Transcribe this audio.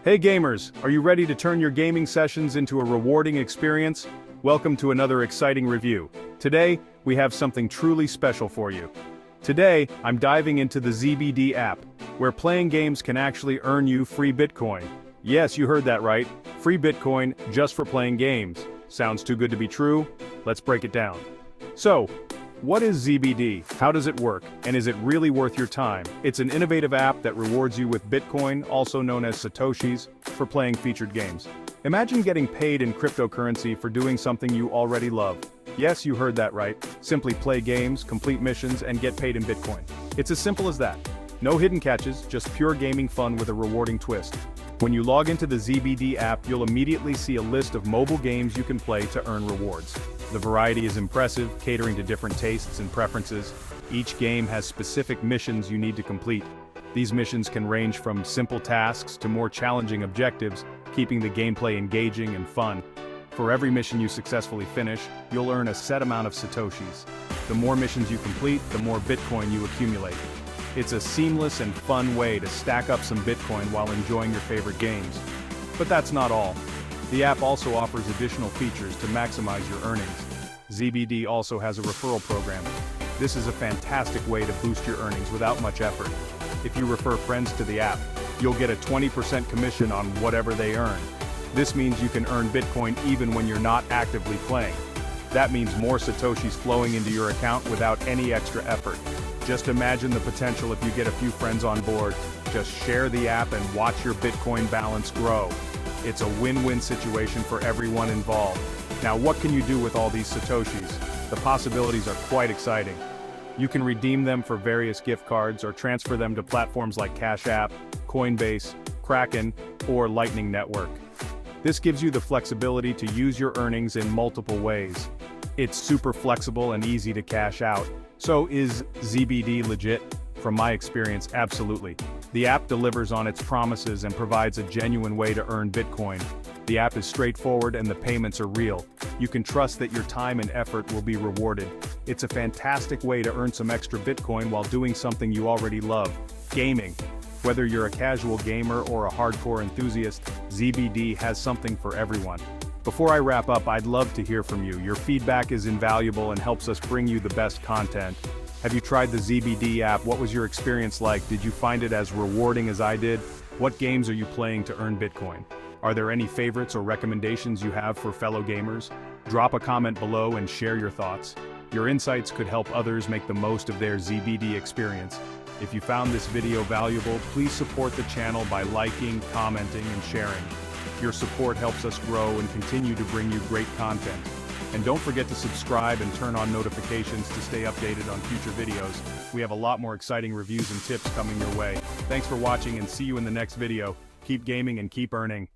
Hey gamers, are you ready to turn your gaming sessions into a rewarding experience? Welcome to another exciting review. Today, we have something truly special for you. Today, I'm diving into the ZBD app, where playing games can actually earn you free Bitcoin. Yes, you heard that right, free Bitcoin just for playing games. Sounds too good to be true? Let's break it down. So, what is ZBD? How does it work? And is it really worth your time? It's an innovative app that rewards you with Bitcoin, also known as Satoshis, for playing featured games. Imagine getting paid in cryptocurrency for doing something you already love. Yes, you heard that right. Simply play games, complete missions, and get paid in Bitcoin. It's as simple as that. No hidden catches, just pure gaming fun with a rewarding twist. When you log into the ZBD app, you'll immediately see a list of mobile games you can play to earn rewards. The variety is impressive, catering to different tastes and preferences. Each game has specific missions you need to complete. These missions can range from simple tasks to more challenging objectives, keeping the gameplay engaging and fun. For every mission you successfully finish, you'll earn a set amount of Satoshis. The more missions you complete, the more Bitcoin you accumulate. It's a seamless and fun way to stack up some Bitcoin while enjoying your favorite games. But that's not all. The app also offers additional features to maximize your earnings. ZBD also has a referral program. This is a fantastic way to boost your earnings without much effort. If you refer friends to the app, you'll get a 20% commission on whatever they earn. This means you can earn Bitcoin even when you're not actively playing. That means more Satoshis flowing into your account without any extra effort. Just imagine the potential if you get a few friends on board. Just share the app and watch your Bitcoin balance grow. It's a win-win situation for everyone involved. Now, what can you do with all these Satoshis? The possibilities are quite exciting. You can redeem them for various gift cards or transfer them to platforms like Cash App, Coinbase, Kraken, or Lightning Network. This gives you the flexibility to use your earnings in multiple ways. It's super flexible and easy to cash out. So is ZBD legit? From my experience, absolutely. The app delivers on its promises and provides a genuine way to earn Bitcoin. The app is straightforward and the payments are real. You can trust that your time and effort will be rewarded. It's a fantastic way to earn some extra Bitcoin while doing something you already love, gaming. Whether you're a casual gamer or a hardcore enthusiast, ZBD has something for everyone. Before I wrap up, I'd love to hear from you. Your feedback is invaluable and helps us bring you the best content. Have you tried the ZBD app? What was your experience like? Did you find it as rewarding as I did? What games are you playing to earn Bitcoin? Are there any favorites or recommendations you have for fellow gamers? Drop a comment below and share your thoughts. Your insights could help others make the most of their ZBD experience. If you found this video valuable, please support the channel by liking, commenting, and sharing. Your support helps us grow and continue to bring you great content. And don't forget to subscribe and turn on notifications to stay updated on future videos. We have a lot more exciting reviews and tips coming your way. Thanks for watching and see you in the next video. Keep gaming and keep earning.